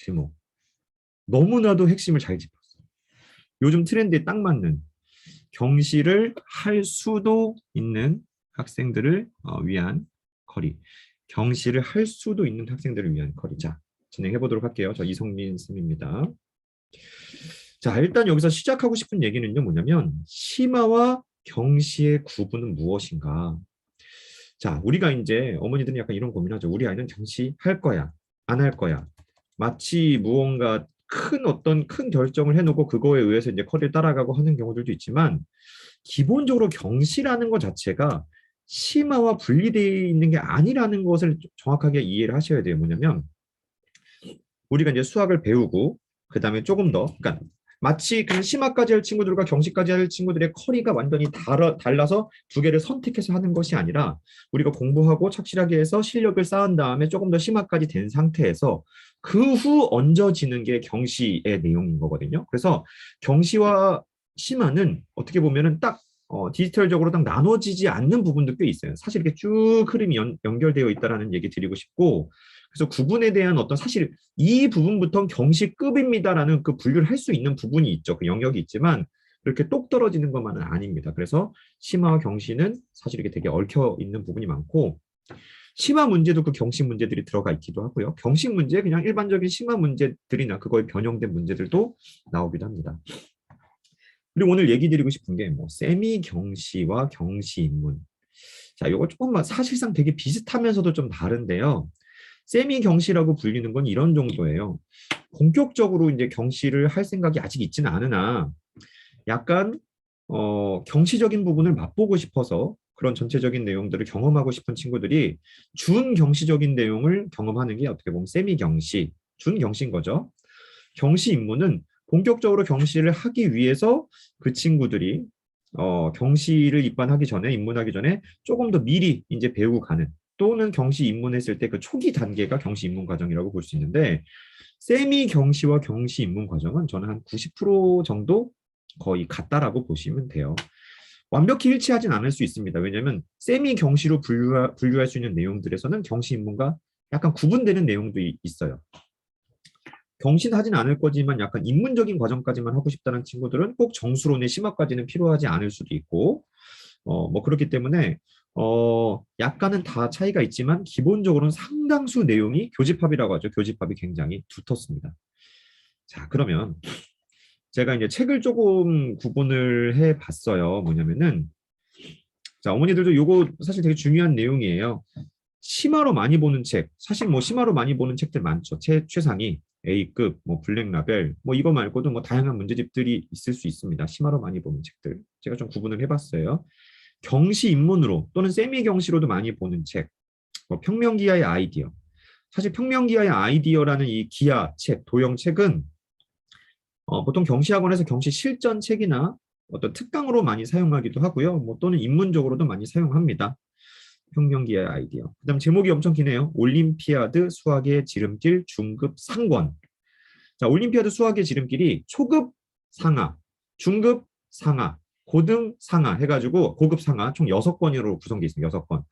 제목. 너무나도 핵심을 잘 짚었어요. 요즘 트렌드에 딱 맞는 경시를 할 수도 있는 학생들을 위한 커리. 경시를 할 수도 있는 학생들을 위한 커리. 자, 진행해 보도록 할게요. 저 이성민 쌤입니다. 자, 일단 여기서 시작하고 싶은 얘기는요, 뭐냐면 심화와 경시의 구분은 무엇인가? 자, 우리가 이제 어머니들은 약간 이런 고민하죠. 우리 아이는 경시할 거야, 안 할 거야. 마치 무언가 큰 어떤 큰 결정을 해놓고 그거에 의해서 이제 커리를 따라가고 하는 경우들도 있지만 기본적으로 경시라는 것 자체가 심화와 분리되어 있는 게 아니라는 것을 정확하게 이해를 하셔야 돼요. 뭐냐면 우리가 이제 수학을 배우고 그다음에 조금 더 그러니까 마치 그냥 심화까지 할 친구들과 경시까지 할 친구들의 커리가 완전히 달라서 두 개를 선택해서 하는 것이 아니라 우리가 공부하고 착실하게 해서 실력을 쌓은 다음에 조금 더 심화까지 된 상태에서 그 후 얹어지는 게 경시의 내용인 거거든요. 그래서 경시와 심화는 어떻게 보면은 딱 디지털적으로 딱 나눠지지 않는 부분도 꽤 있어요. 사실 이렇게 쭉 흐름이 연결되어 있다라는 얘기 드리고 싶고 그래서 구분에 대한 어떤 사실 이 부분부터 경시급입니다라는 그 분류를 할 수 있는 부분이 있죠. 그 영역이 있지만 그렇게 똑 떨어지는 것만은 아닙니다. 그래서 심화와 경시는 사실 이게 되게 얽혀 있는 부분이 많고 심화 문제도 그 경시 문제들이 들어가 있기도 하고요. 경시 문제 그냥 일반적인 심화 문제들이나 그거에 변형된 문제들도 나오기도 합니다. 그리고 오늘 얘기 드리고 싶은 게 뭐 세미 경시와 경시 인문. 자, 이거 조금만 사실상 되게 비슷하면서도 좀 다른데요. 세미 경시라고 불리는 건 이런 정도예요. 본격적으로 이제 경시를 할 생각이 아직 있지는 않으나 약간 경시적인 부분을 맛보고 싶어서 그런 전체적인 내용들을 경험하고 싶은 친구들이 준경시적인 내용을 경험하는 게 어떻게 보면 세미 경시, 준경시인 거죠. 경시 입문은 본격적으로 경시를 하기 위해서 그 친구들이 경시를 입반하기 전에 입문하기 전에 조금 더 미리 이제 배우고 가는 또는 경시 입문했을 때 그 초기 단계가 경시 입문 과정이라고 볼 수 있는데 세미 경시와 경시 입문 과정은 저는 한 90% 정도 거의 같다라고 보시면 돼요. 완벽히 일치하진 않을 수 있습니다. 왜냐하면 세미 경시로 분류할 수 있는 내용들에서는 경시 입문과 약간 구분되는 내용도 있어요. 경시는 하진 않을 거지만 약간 입문적인 과정까지만 하고 싶다는 친구들은 꼭 정수론의 심화까지는 필요하지 않을 수도 있고 뭐 그렇기 때문에 약간은 다 차이가 있지만 기본적으로는 상당수 내용이 교집합이라고 하죠. 교집합이 굉장히 두텁습니다. 자, 그러면 제가 이제 책을 조금 구분을 해 봤어요. 뭐냐면은 자, 어머니들도 요거 사실 되게 중요한 내용이에요. 심화로 많이 보는 책, 사실 뭐 심화로 많이 보는 책들 많죠. 최상위, A급, 뭐 블랙라벨, 뭐 이거 말고도 뭐 다양한 문제집들이 있을 수 있습니다. 심화로 많이 보는 책들. 제가 좀 구분을 해봤어요. 경시 입문으로 또는 세미 경시로도 많이 보는 책, 뭐 평명기하의 아이디어. 사실 평명기하의 아이디어라는 이 기하 책, 도형 책은 보통 경시학원에서 경시 실전 책이나 어떤 특강으로 많이 사용하기도 하고요. 뭐 또는 입문적으로도 많이 사용합니다. 평명기의 아이디어. 그다음 제목이 엄청 기네요. 올림피아드 수학의 지름길 중급 상권. 자, 올림피아드 수학의 지름길이 초급 상하, 중급 상하, 고등 상하 해가지고 고급 상하 총 6권으로 구성되어 있습니다. 6권.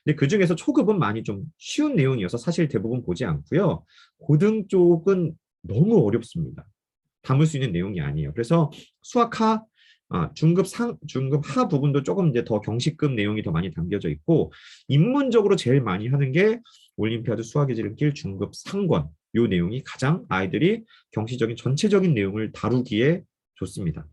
근데 그 중에서 초급은 많이 좀 쉬운 내용이어서 사실 대부분 보지 않고요. 고등 쪽은 너무 어렵습니다. 담을 수 있는 내용이 아니에요. 그래서 수학하 중급 하 부분도 조금 이제 더 경시급 내용이 더 많이 담겨져 있고 입문적으로 제일 많이 하는 게 올림피아드 수학의 지름길 중급 상권 요 내용이 가장 아이들이 경시적인 전체적인 내용을 다루기에 좋습니다.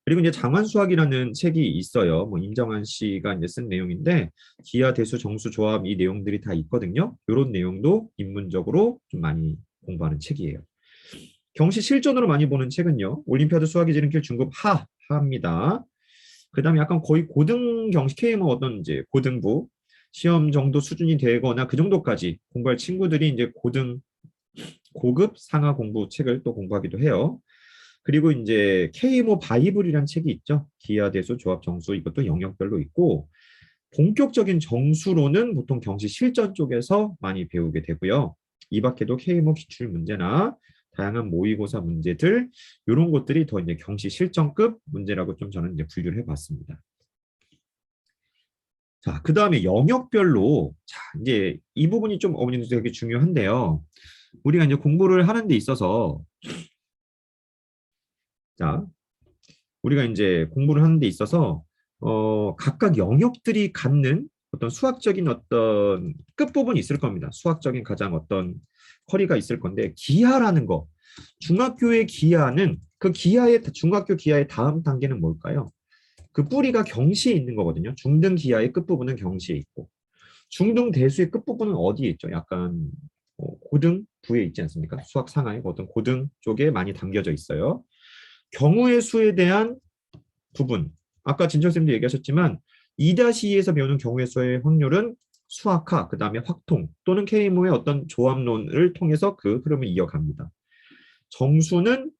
그리고 이제 장환수학이라는 책이 있어요. 뭐 임정환 씨가 이제 쓴 내용인데 기하, 대수, 정수, 조합 이 내용들이 다 있거든요. 이런 내용도 입문적으로 좀 많이 공부하는 책이에요. 경시 실전으로 많이 보는 책은요. 올림피아드 수학의 지름길 중급 하입니다. 그다음에 약간 거의 고등 경시 K뭐 어떤 이제 고등부 시험 정도 수준이 되거나 그 정도까지 공부할 친구들이 이제 고급 상하 공부 책을 또 공부하기도 해요. 그리고 이제 K모 바이블이라는 책이 있죠. 기하, 대수, 조합, 정수 이것도 영역별로 있고 본격적인 정수로는 보통 경시 실전 쪽에서 많이 배우게 되고요. 이 밖에도 K모 기출 문제나 다양한 모의고사 문제들 이런 것들이 더 이제 경시 실전급 문제라고 좀 저는 이제 분류를 해봤습니다. 자, 그 다음에 영역별로 자 이제 이 부분이 좀 어머님도 되게 중요한데요. 우리가 이제 공부를 하는 데 있어서 자, 우리가 이제 공부를 하는 데 있어서 각각 영역들이 갖는 어떤 수학적인 어떤 끝부분이 있을 겁니다. 수학적인 가장 어떤 커리가 있을 건데 기하라는 거. 중학교의 기하는 그 기하의 중학교 기하의 다음 단계는 뭘까요? 그 뿌리가 경시에 있는 거거든요. 중등 기하의 끝부분은 경시에 있고 중등 대수의 끝부분은 어디에 있죠? 약간 고등 부에 있지 않습니까? 수학 상하의 어떤 고등 쪽에 많이 담겨져 있어요. 경우의 수에 대한 부분. 아까 진철쌤도 얘기하셨지만 2-2에서 배우는 경우의 수의 확률은 수학화, 그 다음에 확통 또는 K모의 어떤 조합론을 통해서 그 흐름을 이어갑니다. 정수는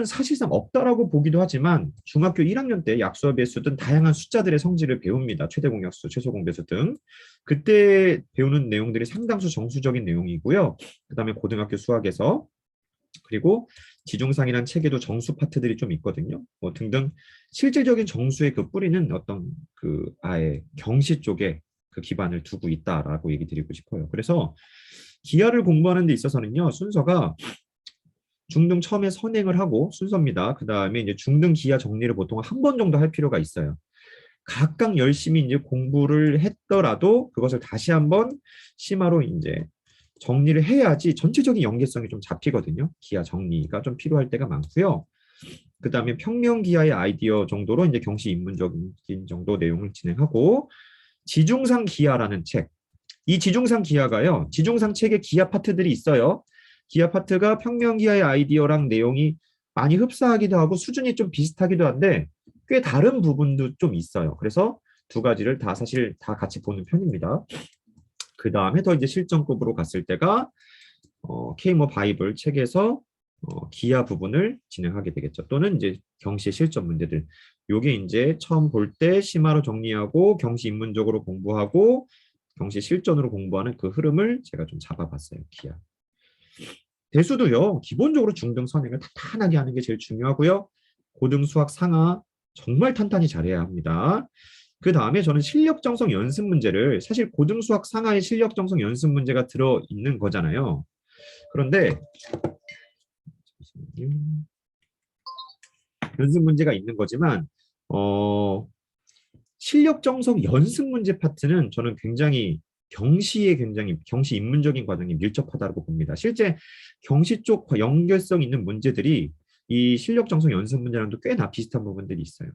사실상 없다라고 보기도 하지만 중학교 1학년 때 약수와 배수 등 다양한 숫자들의 성질을 배웁니다. 최대 공약수, 최소 공배수 등. 그때 배우는 내용들이 상당수 정수적인 내용이고요. 그다음에 고등학교 수학에서 그리고 지중상이라는 책에도 정수 파트들이 좀 있거든요. 뭐 등등 실질적인 정수의 그 뿌리는 어떤 그 아예 경시 쪽에 그 기반을 두고 있다라고 얘기 드리고 싶어요. 그래서 기하를 공부하는 데 있어서는요. 순서가 중등 처음에 선행을 하고 순서입니다. 그 다음에 이제 중등 기하 정리를 보통 한 번 정도 할 필요가 있어요. 각각 열심히 이제 공부를 했더라도 그것을 다시 한번 심화로 이제 정리를 해야지 전체적인 연계성이 좀 잡히거든요. 기하 정리가 좀 필요할 때가 많고요. 그 다음에 평면 기하의 아이디어 정도로 이제 경시 입문적인 정도 내용을 진행하고 지중상 기하라는 책. 이 지중상 기하가요. 지중상 책에 기하 파트들이 있어요. 기하 파트가 평면 기하의 아이디어랑 내용이 많이 흡사하기도 하고 수준이 좀 비슷하기도 한데 꽤 다른 부분도 좀 있어요. 그래서 두 가지를 다 사실 다 같이 보는 편입니다. 그 다음에 더 이제 실전급으로 갔을 때가 K모 바이블 책에서 기하 부분을 진행하게 되겠죠. 또는 이제 경시 실전 문제들. 요게 이제 처음 볼 때 심화로 정리하고 경시 입문적으로 공부하고 경시 실전으로 공부하는 그 흐름을 제가 좀 잡아봤어요. 기하. 대수도요. 기본적으로 중등 선행을 탄탄하게 하는 게 제일 중요하고요. 고등 수학 상하 정말 탄탄히 잘해야 합니다. 그 다음에 저는 실력정성 연습 문제를 사실 고등 수학 상하의 실력정성 연습 문제가 들어있는 거잖아요. 그런데 연습 문제가 있는 거지만 실력정성 연습 문제 파트는 저는 굉장히 경시 입문적인 과정이 밀접하다고 봅니다. 실제 경시 쪽 연결성 있는 문제들이 이 실력정성 연습 문제랑도 꽤나 비슷한 부분들이 있어요.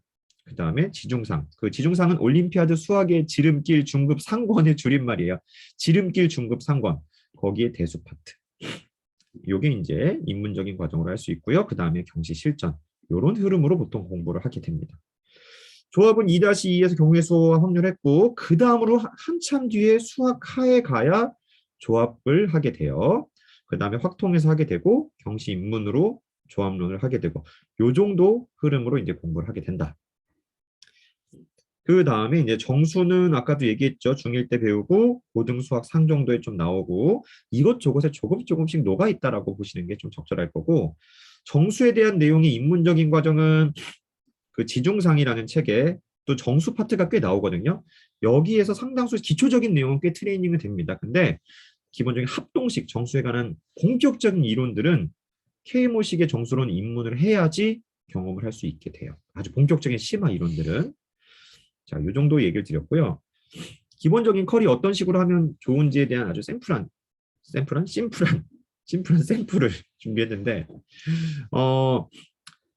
그 다음에 지중상. 그 지중상은 올림피아드 수학의 지름길 중급 상권의 줄임말이에요. 지름길 중급 상권. 거기에 대수 파트. 요게 이제 입문적인 과정으로 할 수 있고요. 그 다음에 경시 실전. 요런 흐름으로 보통 공부를 하게 됩니다. 조합은 2-2에서 경우의 수와 확률했고 그 다음으로 한참 뒤에 수학하에 가야 조합을 하게 돼요. 그 다음에 확통해서 하게 되고 경시 입문으로 조합론을 하게 되고 요 정도 흐름으로 이제 공부를 하게 된다. 그 다음에 이제 정수는 아까도 얘기했죠. 중1 때 배우고 고등 수학 상 정도에 좀 나오고 이것저것에 조금씩 녹아 있다라고 보시는 게 좀 적절할 거고 정수에 대한 내용이 입문적인 과정은 그 지중상이라는 책에 또 정수 파트가 꽤 나오거든요. 여기에서 상당수 기초적인 내용은 꽤 트레이닝이 됩니다. 근데 기본적인 합동식 정수에 관한 본격적인 이론들은 K모식의 정수론 입문을 해야지 경험을 할 수 있게 돼요. 아주 본격적인 심화 이론들은. 자, 이 정도 얘기를 드렸고요. 기본적인 컬이 어떤 식으로 하면 좋은지에 대한 아주 심플한 샘플을 준비했는데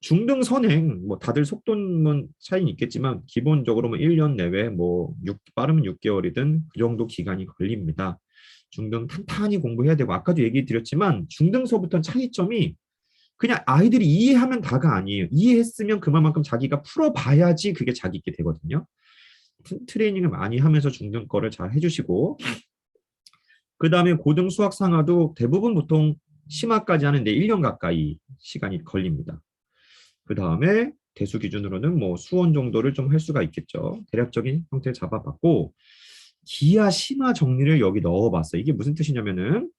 중등 선행 뭐 다들 속도는 차이는 있겠지만 기본적으로 뭐 1년 내외 뭐 빠르면 6개월이든 그 정도 기간이 걸립니다. 중등 탄탄히 공부해야 되고 아까도 얘기 드렸지만 중등서부터는 차이점이 그냥 아이들이 이해하면 다가 아니에요. 이해했으면 그만큼 자기가 풀어봐야지 그게 자기 있게 되거든요. 트레이닝을 많이 하면서 중등 거를 잘 해주시고 그 다음에 고등 수학 상하도 대부분 보통 심화까지 하는데 1년 가까이 시간이 걸립니다. 그 다음에 대수 기준으로는 뭐 수원 정도를 좀 할 수가 있겠죠. 대략적인 형태를 잡아봤고 기하 심화 정리를 여기 넣어봤어요. 이게 무슨 뜻이냐면은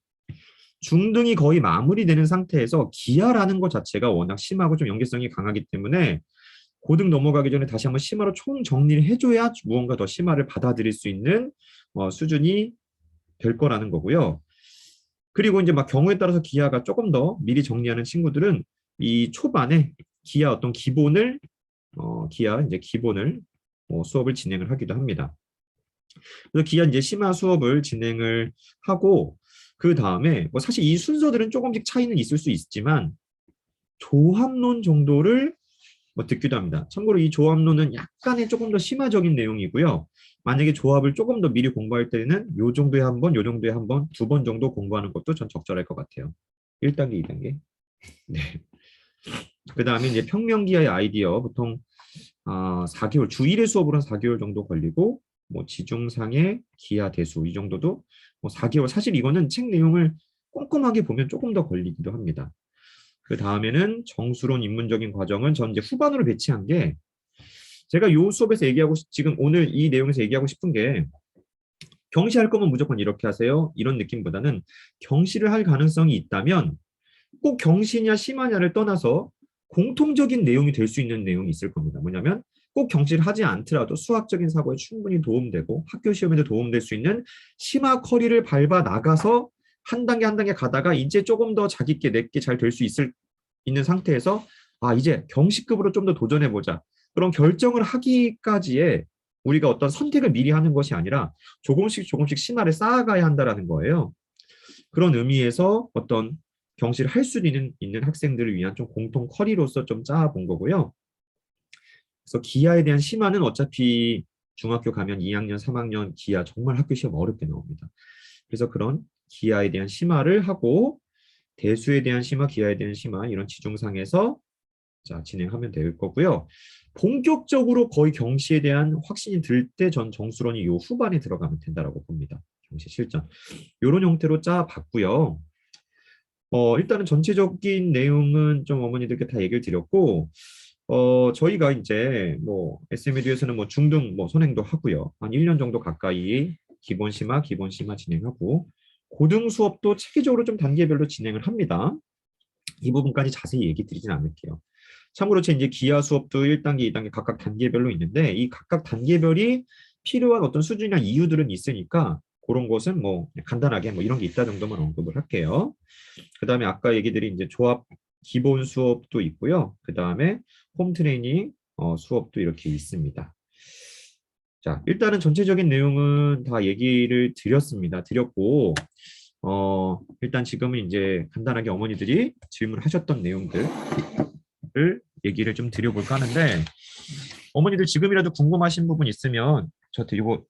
중등이 거의 마무리되는 상태에서 기하라는 것 자체가 워낙 심하고 좀 연계성이 강하기 때문에 고등 넘어가기 전에 다시 한번 심화로 총 정리를 해줘야 무언가 더 심화를 받아들일 수 있는 수준이 될 거라는 거고요. 그리고 이제 막 경우에 따라서 기하가 조금 더 미리 정리하는 친구들은 이 초반에 기하 어떤 기본을 기하 이제 기본을 수업을 진행을 하기도 합니다. 그래서 기하 이제 심화 수업을 진행을 하고 그 다음에 뭐 사실 이 순서들은 조금씩 차이는 있을 수 있지만 조합론 정도를 뭐 듣기도 합니다. 참고로 이 조합론은 약간의 조금 더 심화적인 내용이고요. 만약에 조합을 조금 더 미리 공부할 때는 요 정도에 한 번, 요 정도에 한 번, 두 번 정도 공부하는 것도 전 적절할 것 같아요. 1단계, 2단계. 네. 그 다음에 이제 평면기하의 아이디어 보통 4개월, 주 1회 수업으로는 4개월 정도 걸리고 뭐 지중상의 기하 대수 이 정도도 뭐 4개월. 사실 이거는 책 내용을 꼼꼼하게 보면 조금 더 걸리기도 합니다. 그 다음에는 정수론 입문적인 과정은 전 이제 후반으로 배치한 게 제가 요 수업에서 얘기하고 지금 오늘 이 내용에서 얘기하고 싶은 게 경시할 거면 무조건 이렇게 하세요. 이런 느낌보다는 경시를 할 가능성이 있다면 꼭 경시냐 심하냐를 떠나서 공통적인 내용이 될 수 있는 내용이 있을 겁니다. 뭐냐면 꼭 경시를 하지 않더라도 수학적인 사고에 충분히 도움되고 학교 시험에도 도움될 수 있는 심화 커리를 밟아 나가서 한 단계 한 단계 가다가 이제 조금 더 자기께 내게 잘 될 수 있는 상태에서 이제 경시급으로 좀 더 도전해 보자. 그런 결정을 하기까지의 우리가 어떤 선택을 미리 하는 것이 아니라 조금씩 조금씩 심화를 쌓아가야 한다라는 거예요. 그런 의미에서 어떤 경시를 할 수 있는 학생들을 위한 좀 공통 커리로서 좀 짜본 거고요. 그래서 기하에 대한 심화는 어차피 중학교 가면 2학년, 3학년 기하 정말 학교 시험 어렵게 나옵니다. 그래서 그런 기하에 대한 심화를 하고 대수에 대한 심화, 기하에 대한 심화 이런 지중상에서 진행하면 될 거고요. 본격적으로 거의 경시에 대한 확신이 들 때 전 정수론이 요 후반에 들어가면 된다라고 봅니다. 경시 실전. 이런 형태로 짜봤고요. 일단은 전체적인 내용은 좀 어머니들께 다 얘기를 드렸고, 저희가 이제 뭐 SM에듀에서는 뭐 중등 뭐 선행도 하고요. 한 1년 정도 가까이 기본 심화 진행하고, 고등 수업도 체계적으로 좀 단계별로 진행을 합니다. 이 부분까지 자세히 얘기 드리진 않을게요. 참고로 제 이제 기하 수업도 1단계, 2단계 각각 단계별로 있는데 이 각각 단계별이 필요한 어떤 수준이나 이유들은 있으니까 그런 것은 뭐 간단하게 뭐 이런 게 있다 정도만 언급을 할게요. 그 다음에 아까 얘기 드린 이제 조합 기본 수업도 있고요. 그 다음에 홈 트레이닝 수업도 이렇게 있습니다. 자, 일단은 전체적인 내용은 다 얘기를 드렸고, 일단 지금은 이제 간단하게 어머니들이 질문하셨던 내용들을 얘기를 좀 드려볼까 하는데, 어머니들 지금이라도 궁금하신 부분 있으면 저한테 이거